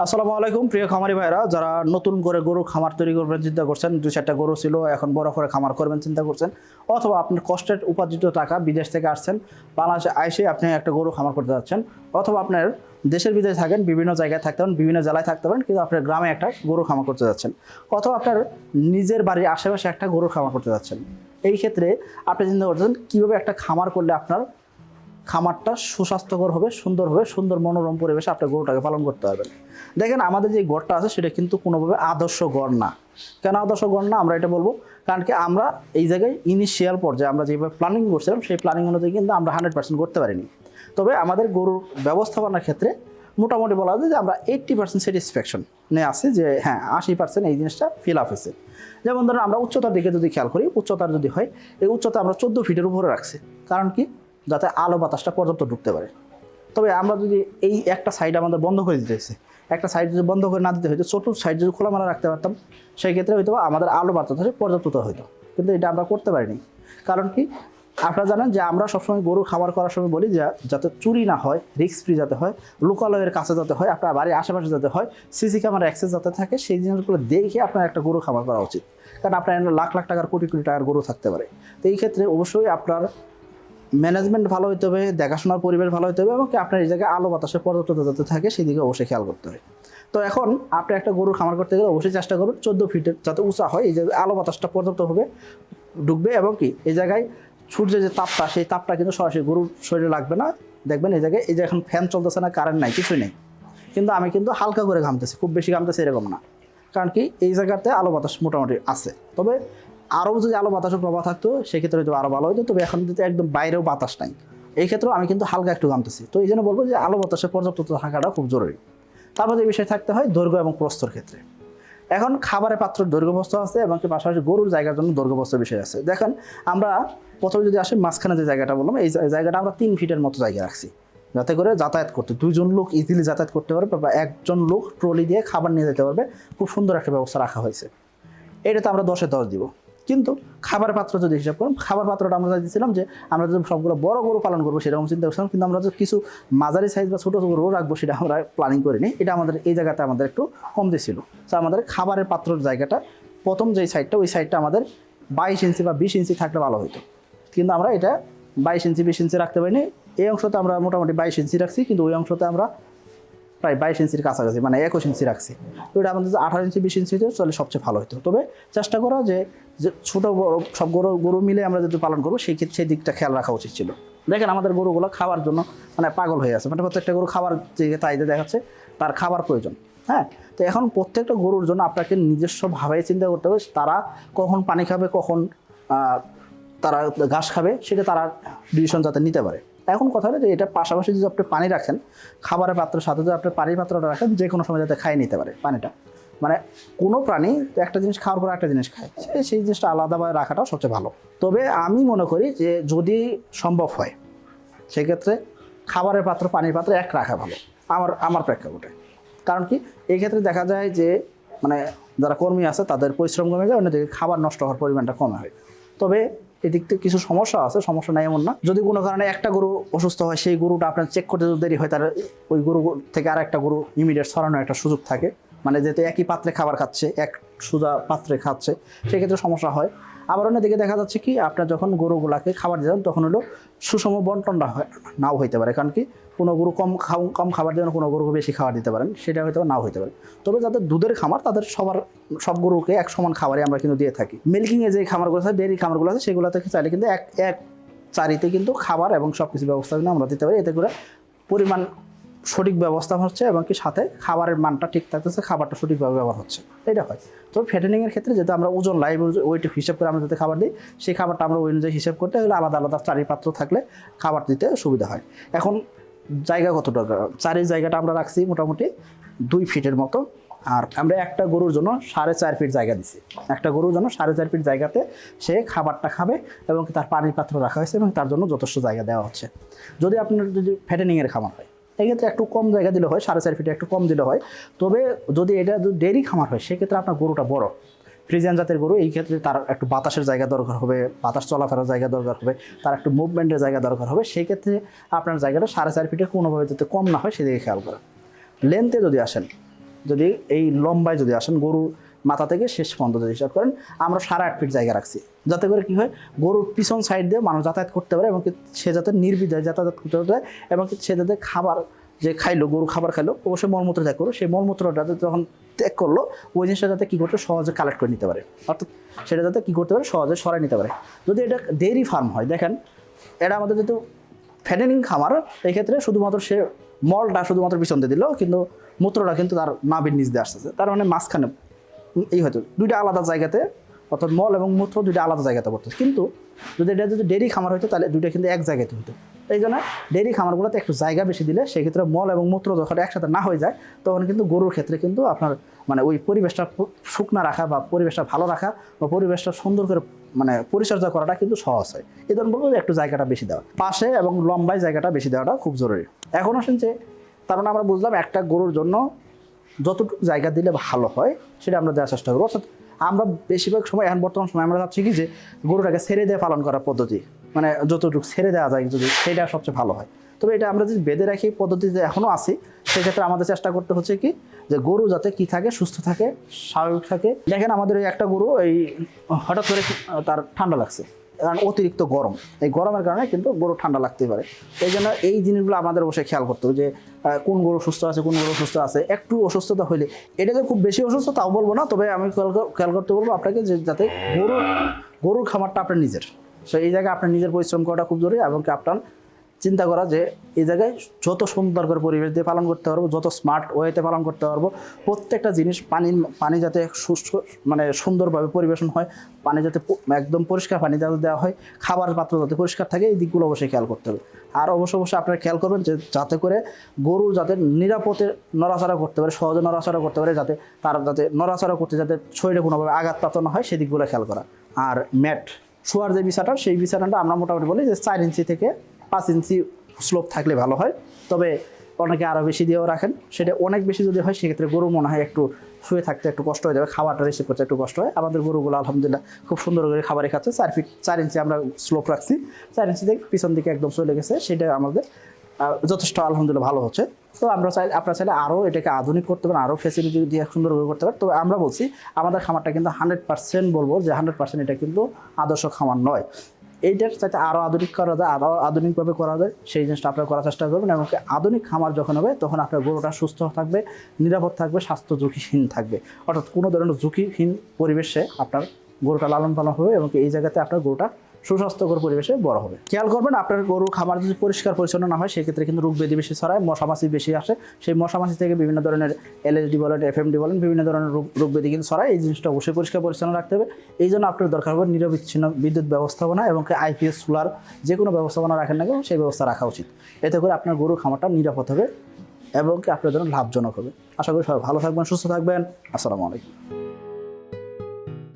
আসসালামু আলাইকুম প্রিয় খামারি ভাইরা, যারা নতুন করে গরু খামার তৈরি করবেন চিন্তা করছেন, 2-4টা গরু ছিল এখন বড় করে খামার করবেন চিন্তা করছেন, অথবা আপনার কষ্টের উপার্জিত টাকা বিদেশ থেকে আসছেন, বাংলাদেশে আইসে আপনি একটা গরু খামার করতে যাচ্ছেন, অথবা আপনার দেশের বিদেশে থাকেন, বিভিন্ন জায়গায় থাকতে পারেন, বিভিন্ন জেলায় থাকতে পারেন, কিন্তু আপনার গ্রামে একটা গরু খামার করতে যাচ্ছেন, অথবা আপনার নিজের বাড়ির আশেপাশে একটা গরু খামার করতে যাচ্ছেন। এই ক্ষেত্রে আপনি চিন্তা করছেন কীভাবে একটা খামার করলে আপনার খামারটা সুস্বাস্থ্যকর হবে, সুন্দর হবে, সুন্দর মনোরম পরিবেশে আপনার গরুটাকে পালন করতে পারবেন। দেখেন, আমাদের যে গড়টা আছে সেটা কিন্তু কোনোভাবে আদর্শ গড় না। কেন আদর্শ গড় না আমরা এটা বলবো, কারণ কি আমরা এই জায়গায় ইনিশিয়াল পর্যায়ে আমরা যেভাবে প্ল্যানিং করছিলাম সেই প্ল্যানিং অনুযায়ী কিন্তু আমরা 100% করতে পারিনি। তবে আমাদের গরুর ব্যবস্থাপনার ক্ষেত্রে মোটামুটি বলা যায় যে আমরা 80% স্যাটিসফ্যাকশন নিয়ে আসি, যে হ্যাঁ 80% এই জিনিসটা ফিল আপ হয়েছে। যেমন ধরুন আমরা উচ্চতার দিকে যদি খেয়াল করি, উচ্চতার যদি হয়, এই উচ্চতা আমরা 14 ফিটের উপরে রাখছি, কারণ কি যাতে আলো বাতাসটা পর্যাপ্ত ঢুকতে পারে। তবে আমরা যদি এই একটা সাইড আমাদের বন্ধ করে দিতে হয়েছে, একটা সাইড যদি বন্ধ করে না দিতে হইতো, চতুর্থ সাইড যদি খোলামেলা রাখতে পারতাম, সেই ক্ষেত্রে হয়তো আমাদের আলো বাতাসে পর্যাপ্ততা হইতো, কিন্তু এটা আমরা করতে পারিনি। কারণ কি আপনারা জানেন যে আমরা সবসময় গরু খাবার করার সময় বলি যে যাতে চুরি না হয়, রিস্ক ফ্রি যাতে হয়, লোকালয়ের কাছে যাতে হয়, আপনার বাড়ির আশেপাশে যাতে হয়, সিসি ক্যামেরা অ্যাক্সেস যাতে থাকে, সেই জিনিসগুলো দেখে আপনার একটা গরু খাবার করা উচিত। কারণ আপনার লাখ লাখ টাকার, কোটি কোটি টাকার গরু থাকতে পারে। তো এই ক্ষেত্রে অবশ্যই আপনার ম্যানেজমেন্ট ভালো হতে হবে, দেখাশোনার পরিবেশ ভালো হতে হবে, এবং কি আপনার এই জায়গায় আলো বাতাসে পর্যাপ্ততা যাতে থাকে সেদিকে অবশ্যই খেয়াল করতে হবে। তো এখন আপনি একটা গরুর খামার করতে গেলে অবশ্যই চেষ্টা করুন 14 ফিটের যাতে উঁচা হয়, এই জায়গায় আলো বাতাসটা পর্যাপ্তভাবে ঢুকবে, এবং কি এই জায়গায় সূর্যের যে তাপটা, সেই তাপটা কিন্তু সরাসরি গরুর শরীরে লাগবে না। দেখবেন এই জায়গায়, এই যে এখন ফ্যান চলতেছে না, কারেন্ট নাই, কিছুই নেই, কিন্তু আমি কিন্তু হালকা করে ঘামতেছি, খুব বেশি ঘামতেছি এরকম না। কারণ কি এই জায়গাতে আলো বাতাস মোটামুটি আছে। তবে আরও যদি আলো বাতাসের প্রভাব থাকতো সেক্ষেত্রে হয়তো আরও ভালো হতো। তবে এখন যদি একদম বাইরেও বাতাস নাই, এই ক্ষেত্রেও আমি কিন্তু হালকা একটু ঘামতেছি। তো এই জন্য বলবো যে আলো বাতাসের পর্যাপ্ততা থাকাটা খুব জরুরি। তারপর যে বিষয় থাকতে হয় দৈর্ঘ্য এবং প্রস্থর ক্ষেত্রে। এখন খাবারের পাত্রের দৈর্ঘ্য প্রস্থ আছে, এবং কি পাশাপাশি গরুর জায়গার জন্য দৈর্ঘ্য প্রস্থের বিষয় আছে। দেখেন, আমরা প্রথমে যদি আসি মাঝখানে যে জায়গাটা বললাম, এই জায়গাটা আমরা 3 ফিটের মতো জায়গা রাখছি, যাতে করে যাতায়াত করতে 2জন লোক ইজিলি যাতায়াত করতে পারবে, বা একজন লোক ট্রলি দিয়ে খাবার নিয়ে যেতে পারবে। খুব সুন্দর একটা ব্যবস্থা রাখা হয়েছে। এটাতে আমরা 10-এ 10 দিব। কিন্তু খাবার পাত্র যদি হিসাব করুন, খাবার পাত্রটা আমরা দিয়েছিলাম যে আমরা যদি সবগুলো বড় গরু পালন করবো সেরকম চিন্তা করছিলাম, কিন্তু আমরা যে কিছু মাঝারি সাইজ বা ছোটো গরু রাখবো সেটা আমরা প্ল্যানিং করিনি। এটা আমাদের এই জায়গাতে আমাদের একটু কম দিয়েছিল। তো আমাদের খাবারের পাত্রের জায়গাটা প্রথম যেই সাইডটা, ওই সাইডটা আমাদের 22 ইঞ্চি বা 20 ইঞ্চি থাকলে ভালো হতো, কিন্তু আমরা এটা 22 ইঞ্চি 20 ইঞ্চি রাখতে পারিনি। এই অংশতে আমরা মোটামুটি 22 ইঞ্চি রাখছি, কিন্তু ওই অংশতে আমরা প্রায় 22 ইঞ্চির কাছাকাছি, মানে 21 ইঞ্চি রাখছি। তো এটা আমাদের 18 ইঞ্চি 20 ইঞ্চিতে চলে সবচেয়ে ভালো হতো। তবে চেষ্টা করা যে ছোটো বড় সব গরু মিলে আমরা যদি পালন করবো সেই দিকটা খেয়াল রাখা উচিত ছিল। দেখেন, আমাদের গরুগুলো খাওয়ার জন্য মানে পাগল হয়ে আছে, মানে প্রত্যেকটা গরু খাবার যে চাহিদা দেখাচ্ছে, তার খাবার প্রয়োজন। হ্যাঁ, তো এখন প্রত্যেকটা গরুর জন্য আপনাকে নিজস্বভাবে চিন্তা করতে হবে তারা কখন পানি খাবে, কখন তারা ঘাস খাবে, সেটা তারা ডিসিশন যাতে নিতে পারে। এখন কথা হলো যে এটা পাশাপাশি যদি আপনি পানি রাখেন, খাবারের পাত্রের সাথে যদি আপনি পানির পাত্রটা রাখেন, যে কোনো সময় যাতে খাইয়ে নিতে পারে পানিটা। মানে কোনো প্রাণী একটা জিনিস খাওয়ার পর একটা জিনিস খায়, সেই জিনিসটা আলাদাভাবে রাখাটাও সবচেয়ে ভালো। তবে আমি মনে করি যে যদি সম্ভব হয় সেক্ষেত্রে খাবারের পাত্র, পানির পাত্র এক রাখা ভালো আমার প্রেক্ষাপটে। কারণ কি এই ক্ষেত্রে দেখা যায় যে মানে যারা কর্মী আছে তাদের পরিশ্রম কমে যায়, অন্যদিকে খাবার নষ্ট হওয়ার পরিমাণটা কমে হয়। তবে এদিক থেকে কিছু সমস্যা আছে, সমস্যা নাই এমন না। যদি কোনো কারণে একটা গরু অসুস্থ হয়, সেই গরুটা আপনার চেক করতে যদি দেরি হয়, তার ওই গরু থেকে আর একটা গরু ইমিডিয়েট ছড়ানোর একটা সুযোগ থাকে। মানে যেহেতু একই পাত্রে খাবার খাচ্ছে, এক সোজা পাত্রে খাচ্ছে, সেক্ষেত্রে সমস্যা হয়। আবার অন্যদিকে দেখা যাচ্ছে কি আপনার যখন গরুগুলাকে খাবার দেন তখন হলো সুষম বন্টনটা নাও হইতে পারে। কারণ কি কোনো গরু কম খাবার দেবেন, কোনো গরুকে বেশি খাবার দিতে পারেন, সেটা হয়তো নাও হইতে পারে। তবে যাদের দুধের খামার তাদের সব গরুকে এক সমান খাবারই আমরা কিন্তু দিয়ে থাকি। মিল্কিংয়ে যে খামারগুলো আছে, ডেয়ারি খামারগুলো আছে, সেগুলো থেকে চাইলে কিন্তু এক চারিতে কিন্তু খাবার এবং সব কিছু ব্যবস্থা কিন্তু আমরা দিতে পারি। এতে করে পরিমাণ সঠিক ব্যবস্থা হচ্ছে, এবং কি সাথে খাবারের মানটা ঠিক থাকতেছে, খাবারটা সঠিকভাবে ব্যবহার হচ্ছে, এটা হয়। তবে ফ্যাটেনিংয়ের ক্ষেত্রে যেহেতু আমরা ওজন লাইভ ওয়েট হিসাব করে আমরা যাতে খাবার দিই, সেই খাবারটা আমরা ওই অনুযায়ী হিসাব করতে গেলে আলাদা আলাদা চারি পাত্র থাকলে খাবার দিতে সুবিধা হয়। এখন জায়গা কত দরকার, চারি জায়গাটা আমরা রাখছি মোটামুটি 2 ফিটের মতো। আর আমরা একটা গরুর জন্য 4.5 ফিট জায়গা দিচ্ছি। একটা গরুর জন্য 4.5 ফিট জায়গাতে সে খাবারটা খাবে, এবং তার পানির পাত্র রাখা হয়েছে, এবং তার জন্য যথেষ্ট জায়গা দেওয়া হচ্ছে। যদি আপনার ফ্যাটেনিংয়ের খামার হয়, এক্ষেত্রে একটু কম জায়গা দিলে হয়, 4.5 ফিটে একটু কম দিলে হয়। তবে যদি এটা ডেয়ারি খামার হয়, সেক্ষেত্রে আপনার গরুটা বড় ফ্রিজিয়ান জাতের গরু, এই ক্ষেত্রে তার একটু বাতাসের জায়গা দরকার হবে, বাতাস চলাফেরার জায়গা দরকার হবে, তার একটু মুভমেন্টের জায়গা দরকার হবে। সেই ক্ষেত্রে আপনার জায়গাটা 4.5 ফিটের কোনোভাবে যাতে কম না হয় সেদিকে খেয়াল করা। লেন্থে যদি আসেন, যদি এই লম্বায় যদি আসেন, গরু মাথা থেকে শেষ পর্যন্ত যদি হিসাব করেন, আমরা 8.5 ফিট জায়গা রাখছি, যাতে করে কি হয় গরুর পিছন সাইড দিয়ে মানুষ যাতায়াত করতে পারে এবং সে যাতে নির্বিধায় যাতায়াত করতে পারে এবং সে যাতে খাবার যে খাইলো, গরু খাবার খাইলো, অবশ্যই মলমূত্র ত্যাগ করলো, সেই মলমূত্রটা যখন ত্যাগ করলো ওই জিনিসটা যাতে কী করতে সহজে কালেক্ট করে নিতে পারে, অর্থাৎ সেটা যাতে কী করতে পারে সহজে সরাই নিতে পারে। যদি এটা ডেইরি ফার্ম হয়, দেখেন এটা আমাদের যেহেতু ফ্যাটেনিং খামার, এই ক্ষেত্রে শুধুমাত্র সে মলটা শুধুমাত্র পিছন দিয়ে দিল, কিন্তু মূত্রটা কিন্তু তার নাভির নিচ দিয়ে আসতেছে, তার মানে মাঝখানে এই হয়তো দুইটা আলাদা জায়গাতে, অর্থাৎ মল এবং মূত্র দুইটা আলাদা জায়গাতে পড়তেছে। কিন্তু যদি এটা যদি ডেইরি খামার হতো তাহলে দুইটা কিন্তু এক জায়গাতে হতো। এই জন্য ডেইরি খামারগুলোতে একটু জায়গা বেশি দিলে সেক্ষেত্রে মল এবং মূত্র যখন একসাথে না হয়ে যায় তখন কিন্তু গরুর ক্ষেত্রে কিন্তু আপনার মানে ওই পরিবেশটা শুকনা রাখা বা পরিবেশটা ভালো রাখা বা পরিবেশটা সুন্দর করে মানে পরিচর্যা করাটা কিন্তু সহজ হয়। এই জন্য বলবো যে একটু জায়গাটা বেশি দেওয়া, পাশে এবং লম্বায় জায়গাটা বেশি দেওয়াটা খুব জরুরি। এখন আসেন যে তার মানে আমরা বুঝলাম একটা গরুর জন্য যতটুকু জায়গা দিলে ভালো হয় সেটা আমরা দেওয়ার চেষ্টা করবো। অর্থাৎ আমরা বেশিরভাগ সময় এখন বর্তমান সময় আমরা ভাবছি কি যে গরুটাকে ছেড়ে দিয়ে পালন করার পদ্ধতি, মানে যতটুকু ছেড়ে দেওয়া যায় যদি সেটা সবচেয়ে ভালো হয়। তবে এটা আমরা যদি বেঁধে রাখি পদ্ধতিতে এখনও আছি, সেক্ষেত্রে আমাদের চেষ্টা করতে হচ্ছে কি যে গরু যাতে কি থাকে, সুস্থ থাকে, স্বাভাবিক থাকে। দেখেন আমাদের এই একটা গরু এই হঠাৎ করে তার ঠান্ডা লাগছে, কারণ অতিরিক্ত গরম, এই গরমের কারণে কিন্তু গরু ঠান্ডা লাগতেই পারে। এই জন্য এই জিনিসগুলো আমাদের অবশ্যই খেয়াল করতে হবে যে কোন গরু সুস্থ আছে, কোন গরু সুস্থ আছে। একটু অসুস্থতা হইলে, এটা যে খুব বেশি অসুস্থ তাও বলবো না, তবে আমি খেয়াল করতে বলবো আপনাকে যে যাতে গরুর খামারটা আপনার নিজের, সো এই জায়গায় আপনার নিজের পরিশ্রম করাটা খুব জরুরি এবং আপনার চিন্তা করা যে এই জায়গায় যত সুন্দর করে পরিবেশ দিয়ে পালন করতে পারবো, যত স্মার্ট ওয়েতে পালন করতে পারবো, প্রত্যেকটা জিনিস পানি যাতে সুস্থ মানে সুন্দরভাবে পরিবেশন হয়, পানি যাতে একদম পরিষ্কার পানি যাতে দেওয়া হয়, খাবার পাত্র যাতে পরিষ্কার থাকে, এই দিকগুলো অবশ্যই খেয়াল করতে হবে। আর অবশ্যই আপনারা খেয়াল করবেন যে যাতে করে গরু যাতে নিরাপদে নড়াচড়া করতে পারে, সহজে নড়াচড়া করতে পারে, যাতে তার যাতে নড়াচড়া করতে যাতে শরীরে কোনোভাবে আঘাতপ্রাপ্ত না হয় সেদিকগুলো খেয়াল করা। আর ম্যাট শোয়ার যে বিছাটা, সেই বিছানাটা আমরা মোটামুটি বলি যে 4 ইঞ্চি থেকে 5 ইঞ্চি স্লোপ থাকলে ভালো হয়। তবে অনেকে আরও বেশি দিয়েও রাখেন, সেটা অনেক বেশি যদি হয় সেক্ষেত্রে গরু মনে হয় একটু শুয়ে থাকতে একটু কষ্ট হয়ে যাবে, খাবারটা রিসিভ করতে একটু কষ্ট হয়। আমাদের গরুগুলো আলহামদুলিল্লাহ খুব সুন্দর করে খাবারই খাচ্ছে। 4 ইঞ্চি আমরা স্লোপ রাখছি, 4 ইঞ্চি থেকে পিছন দিকে একদম চলে গেছে, সেটা আমাদের যথেষ্ট আলহামদুলিল্লাহ ভালো হচ্ছে। তো আমরা আপনারা চাইলে আরও এটাকে আধুনিক করতে পারেন, আরও ফ্যাসিলিটি দিয়ে সুন্দর করে করতে পারেন। তবে আমরা বলছি আমাদের খামারটা কিন্তু 100% বলবো যে 100% এটা কিন্তু আদর্শ খামার নয়। এইটার সাথে আরও আধুনিক করা যায়, আরও আধুনিকভাবে করা যায়, সেই জিনিসটা আপনারা করার চেষ্টা করবেন। এবং আধুনিক খামার যখন হবে তখন আপনার গরুটা সুস্থ থাকবে, নিরাপদ থাকবে, স্বাস্থ্য ঝুঁকিহীন থাকবে, অর্থাৎ কোনো ধরনের ঝুঁকিহীন পরিবেশে আপনার গরুটা লালন পালন হবে এবং এই জায়গাতে আপনার গরুটা সুস্বাস্থ্যকর পরিবেশে বড় হবে। খেয়াল করবেন আপনার গরু খামার যদি পরিষ্কার পরিচ্ছন্ন না হয় সেক্ষেত্রে কিন্তু রোগ ব্যাধি বেশি ছড়ায়, মশামাছি বেশি আসে, সেই মশামাছি থেকে বিভিন্ন ধরনের এলএসডি বলেন, এফএমডি বলেন, বিভিন্ন ধরনের রোগ ব্যাধি কিন্তু ছড়ায়। এই জিনিসটা অবশ্যই পরিষ্কার পরিচ্ছন্ন রাখতে হবে। এই জন্য আপনার দরকার হবে নিরবিচ্ছিন্ন বিদ্যুৎ ব্যবস্থাপনা এবং আইপিএস সোলার যে কোনো ব্যবস্থাপনা রাখেন না কেন সেই ব্যবস্থা রাখা উচিত। এতে করে আপনার গরুর খামারটা নিরাপদ হবে এবং আপনার জন্য লাভজনক হবে। আশা করি সবাই ভালো থাকবেন, সুস্থ থাকবেন। আসসালামু আলাইকুম।